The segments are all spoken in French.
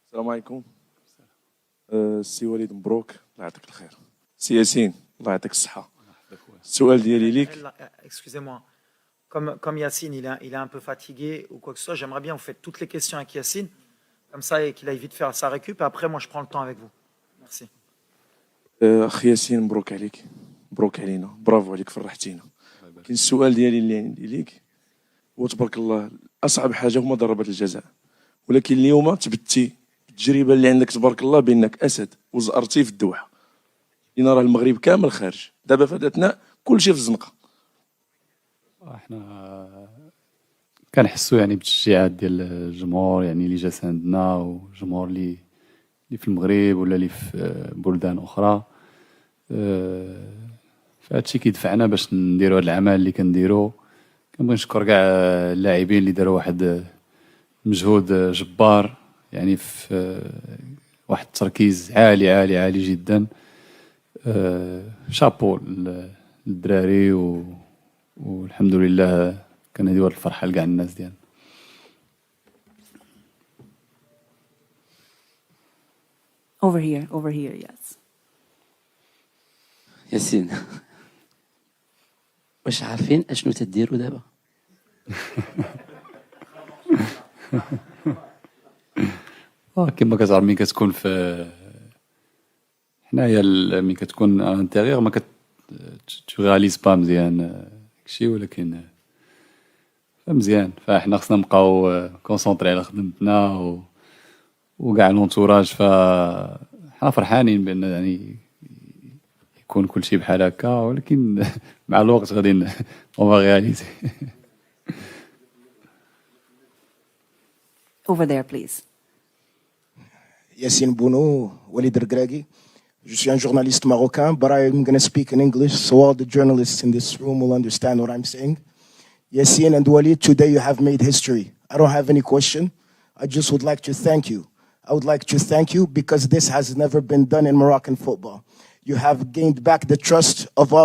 السلام عليكم. السي وليد مبروك الله يعطيك الخير. سي ياسين الله يعطيك الصحة. السؤال ديالي ليك. Excusez-moi. Comme Yacine, il est un peu fatigué ou quoi que ce soit, j'aimerais bien vous faites toutes les questions avec Yacine, comme ça, et qu'il aille vite faire sa récup. Et après, moi, je prends le temps avec vous. Merci. أخ ياسين مبروك عليك، مبروك علينا، برافو عليك فرحتينا. كاين السؤال ديالي اللي عندي ليك هو تبارك الله أصعب حاجة هما ضربات الجزاء، ولكن اليوم تبتي التجربة اللي عندك تبارك الله بأنك أسد وزأرتي في الدوحة. لأن راه المغرب كامل خارج، دابا في هذا الأثناء كلشي في الزنقة. احنا كنحسوا يعني بالتشجيعات ديال الجمهور يعني اللي جا ساندنا والجمهور اللي في المغرب ولا اللي في بلدان اخرى. فهادشي كيدفعنا باش نديرو هاد العمل اللي كنديرو. كنبغي نشكر كاع اللاعبين اللي داروا واحد مجهود جبار يعني في واحد التركيز عالي عالي عالي جدا. شابو للدراري والحمد لله كنهديو هاد الفرحة لكاع الناس ديالنا. Over here, yes. ياسين واش عارفين اشنو تديروا دابا؟ كما كتعرف ملي كتكون في حنايا ملي كتكون انتيريور ما تو رياليز با مزيان داكشي، ولكن مزيان. فاحنا خصنا نبقاو كونسونطري على خدمتنا وكاع لونتوراج. فحنا فرحانين بان يعني يكون كل شيء بحال هكا، ولكن مع الوقت غادي اون رياليزي. Over there, please. Yassine Bounou, Walid Regragui. Je suis un journaliste marocain, but I'm going to speak in English so all the journalists in this room will understand what I'm saying. Yassine and Walid, today you have made history. I don't have any question. I just would like to thank you. I would like to thank you because this has never been done in Moroccan football. You have gained back the trust of a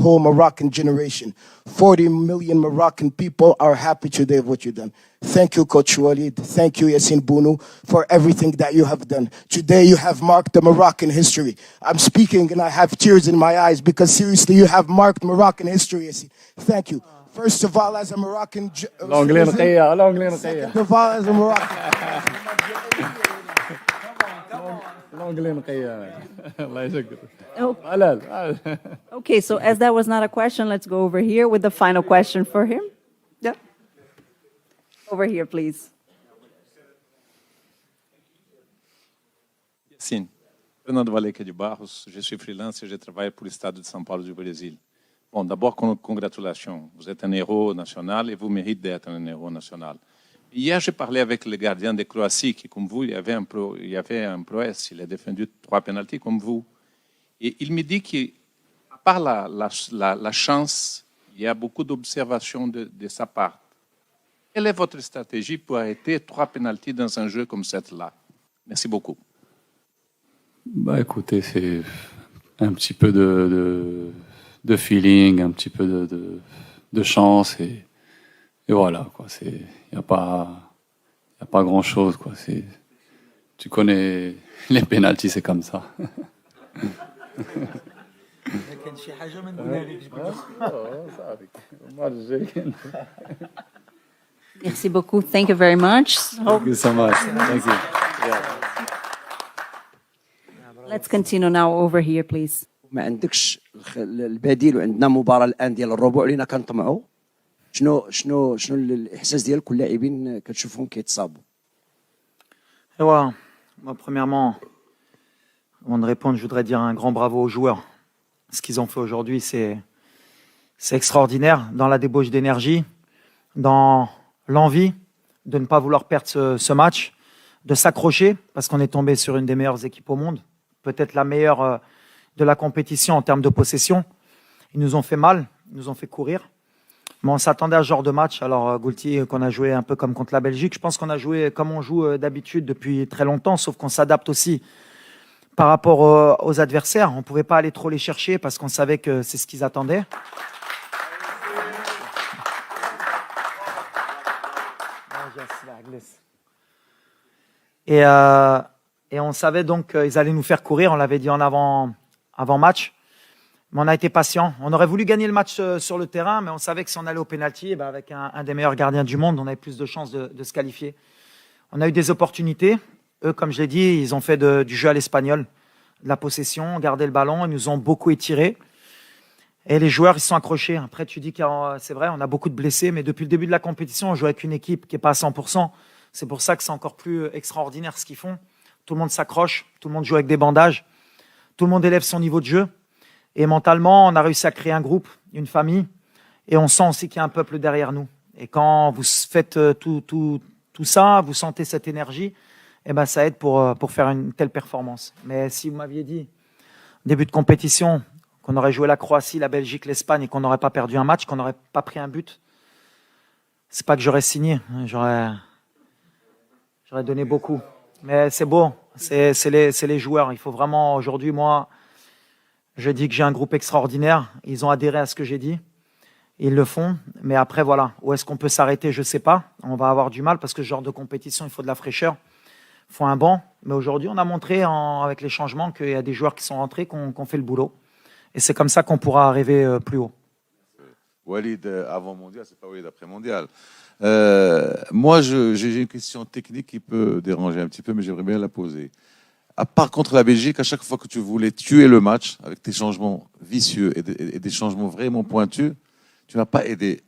whole Moroccan generation. 40 million Moroccan people are happy today of what you've done. Thank you, Coach Walid. Thank you, Yassine Bounou, for everything that you have done. Today you have marked the Moroccan history. I'm speaking and I have tears in my eyes because seriously you have marked Moroccan history, Yassine. Thank you. First of all, as a Moroccan... L'anglais نقية. Second of all, as a Moroccan... l'anglais نقية. الله يشكرك. Okay, so as that was not a question, let's go over here with the final question for him. Yeah. Over here, please. Sim, Fernando Valeca de Barros, je suis freelance et je travaille pour l'Estado de São Paulo du Brésil. Bon, d'abord, congratulations. Vous êtes un héros national et vous méritez d'être un héros national. Hier, j'ai parlé avec le gardien de Croatie qui, comme vous, il y avait un prouesse. Il a défendu 3 pénaltys comme vous. Et il me dit qu'à part la chance, il y a beaucoup d'observations de sa part. Quelle est votre stratégie pour arrêter 3 pénaltys dans un jeu comme celui-là? Merci beaucoup. Bah écoutez, c'est un petit peu de feeling, un petit peu de chance et voilà quoi. Il y a pas grand chose quoi. Tu connais les pénaltys, c'est comme ça. Merci beaucoup. Thank you very much. Thank you so much. Thank you. Let's continue now over here, please. ما عندكش البديل وعندنا مباراة الآن ديال الربع لينا كنطمعوا. شنو الإحساس ديالك واللاعبين كتشوفهم كيتصابوا؟ Moi, premièrement, avant de répondre, je voudrais dire un grand bravo aux joueurs. Ce qu'ils ont fait aujourd'hui, c'est extraordinaire dans la débauche d'énergie, dans l'envie de ne pas vouloir perdre ce match, de s'accrocher parce qu'on est tombé sur une des meilleures équipes au monde, peut-être la meilleure de la compétition en termes de possession. Ils nous ont fait mal, ils nous ont fait courir. Mais on s'attendait à ce genre de match. Alors, Goulti, qu'on a joué un peu comme contre la Belgique, je pense qu'on a joué comme on joue d'habitude depuis très longtemps, sauf qu'on s'adapte aussi par rapport aux adversaires. On ne pouvait pas aller trop les chercher parce qu'on savait que c'est ce qu'ils attendaient. Et on savait donc qu'ils allaient nous faire courir. On l'avait dit en avant-match. Mais on a été patient. On aurait voulu gagner le match sur le terrain, mais on savait que si on allait au pénalty, avec un des meilleurs gardiens du monde, on avait plus de chances de se qualifier. On a eu des opportunités. Eux, comme je l'ai dit, ils ont fait du jeu à l'espagnol, de la possession, gardé le ballon. Ils nous ont beaucoup étirés. Et les joueurs, ils se sont accrochés. Après, tu dis que c'est vrai, on a beaucoup de blessés, mais depuis le début de la compétition, on joue avec une équipe qui n'est pas à 100%. C'est pour ça que c'est encore plus extraordinaire ce qu'ils font. Tout le monde s'accroche, tout le monde joue avec des bandages, tout le monde élève son niveau de jeu. Et mentalement, on a réussi à créer un groupe, une famille, et on sent aussi qu'il y a un peuple derrière nous. Et quand vous faites tout ça, vous sentez cette énergie, et ben ça aide pour faire une telle performance. Mais si vous m'aviez dit, début de compétition, qu'on aurait joué la Croatie, la Belgique, l'Espagne, et qu'on n'aurait pas perdu un match, qu'on n'aurait pas pris un but, c'est pas que j'aurais signé, j'aurais donné beaucoup. Mais c'est beau, c'est les joueurs. Il faut vraiment, aujourd'hui, moi, je dis que j'ai un groupe extraordinaire. Ils ont adhéré à ce que j'ai dit. Ils le font. Mais après, voilà, où est-ce qu'on peut s'arrêter? Je ne sais pas. On va avoir du mal parce que ce genre de compétition, il faut de la fraîcheur. Il faut un banc. Mais aujourd'hui, on a montré avec les changements qu'il y a des joueurs qui sont rentrés, qui ont fait le boulot. Et c'est comme ça qu'on pourra arriver plus haut. Walid avant mondial, c'est pas Walid après mondial. Moi, j'ai une question technique qui peut déranger un petit peu, mais j'aimerais bien la poser. À part contre la Belgique, à chaque fois que tu voulais tuer le match avec tes changements vicieux et des changements vraiment pointus, tu n'as pas été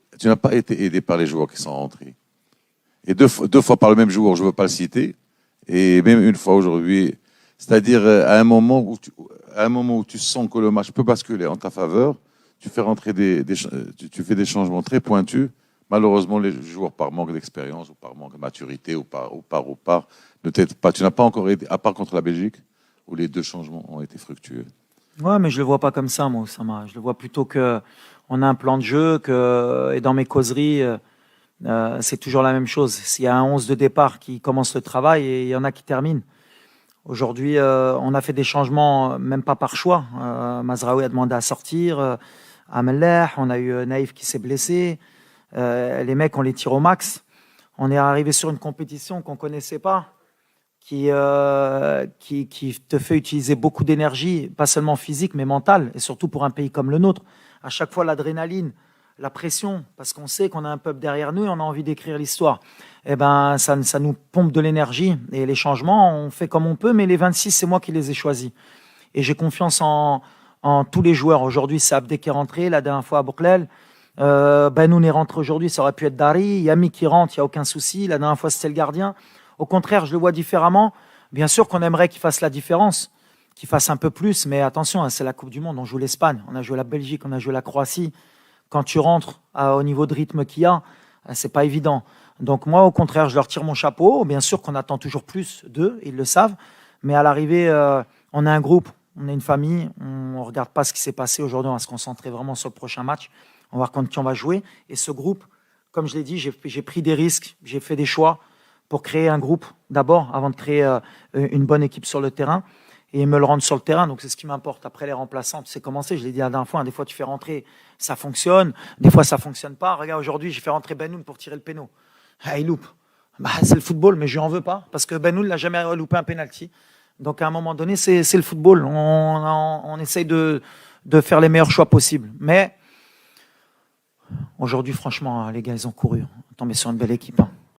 aidé par les joueurs qui sont rentrés. Et deux fois par le même joueur, je ne veux pas le citer, et même une fois aujourd'hui. C'est-à-dire à un moment où tu sens que le match peut basculer en ta faveur, tu fais rentrer tu fais des changements très pointus. Malheureusement, les joueurs, par manque d'expérience ou par manque de maturité ou par ne t'aident pas. Tu n'as pas encore aidé, à part contre la Belgique, où les deux changements ont été fructueux. Ouais, mais je le vois pas comme ça, moi, Oussama. Je le vois plutôt que on a un plan de jeu, et dans mes causeries, c'est toujours la même chose. S'il y a un 11 de départ qui commence le travail et il y en a qui terminent. Aujourd'hui, on a fait des changements, même pas par choix. Mazraoui a demandé à sortir, Amellah, on a eu Naïf qui s'est blessé. Les mecs, on les tire au max. On est arrivé sur une compétition qu'on connaissait pas, qui te fait utiliser beaucoup d'énergie, pas seulement physique, mais mentale, et surtout pour un pays comme le nôtre. À chaque fois, l'adrénaline, la pression, parce qu'on sait qu'on a un peuple derrière nous et on a envie d'écrire l'histoire. Eh ben, ça nous pompe de l'énergie. Et les changements, on fait comme on peut, mais les 26, c'est moi qui les ai choisis. Et j'ai confiance en tous les joueurs. Aujourd'hui, c'est Abdé qui est rentré, la dernière fois à Bouklel. Benoun est rentré aujourd'hui, ça aurait pu être Dari. Yami qui rentre, il n'y a aucun souci. La dernière fois, c'était le gardien. Au contraire, je le vois différemment. Bien sûr qu'on aimerait qu'il fasse la différence, qu'il fasse un peu plus, mais attention, c'est la Coupe du Monde. On joue l'Espagne, on a joué la Belgique, on a joué la Croatie. Quand tu rentres au niveau de rythme qu'il y a, c'est pas évident. Donc moi, au contraire, je leur tire mon chapeau. Bien sûr qu'on attend toujours plus d'eux, ils le savent. Mais à l'arrivée, on a un groupe, on est une famille. On ne regarde pas ce qui s'est passé aujourd'hui. On va se concentrer vraiment sur le prochain match. On va voir contre qui on va jouer. Et ce groupe, comme je l'ai dit, j'ai pris des risques, j'ai fait des choix pour créer un groupe d'abord, avant de créer une bonne équipe sur le terrain et me le rendre sur le terrain. Donc c'est ce qui m'importe. Après les remplaçants, tu sais comment c'est, je l'ai dit la dernière fois, des fois tu fais rentrer, ça fonctionne, des fois ça fonctionne pas. Regarde, aujourd'hui, j'ai fait rentrer Benoun pour tirer le péno. Ah, il loupe. C'est le football, mais je lui en veux pas, parce que Benoun n'a jamais loupé un penalty. Donc à un moment donné, c'est le football. On essaye de faire les meilleurs choix possibles. Mais aujourd'hui, franchement, les gars, ils ont couru. On est tombé sur une belle équipe.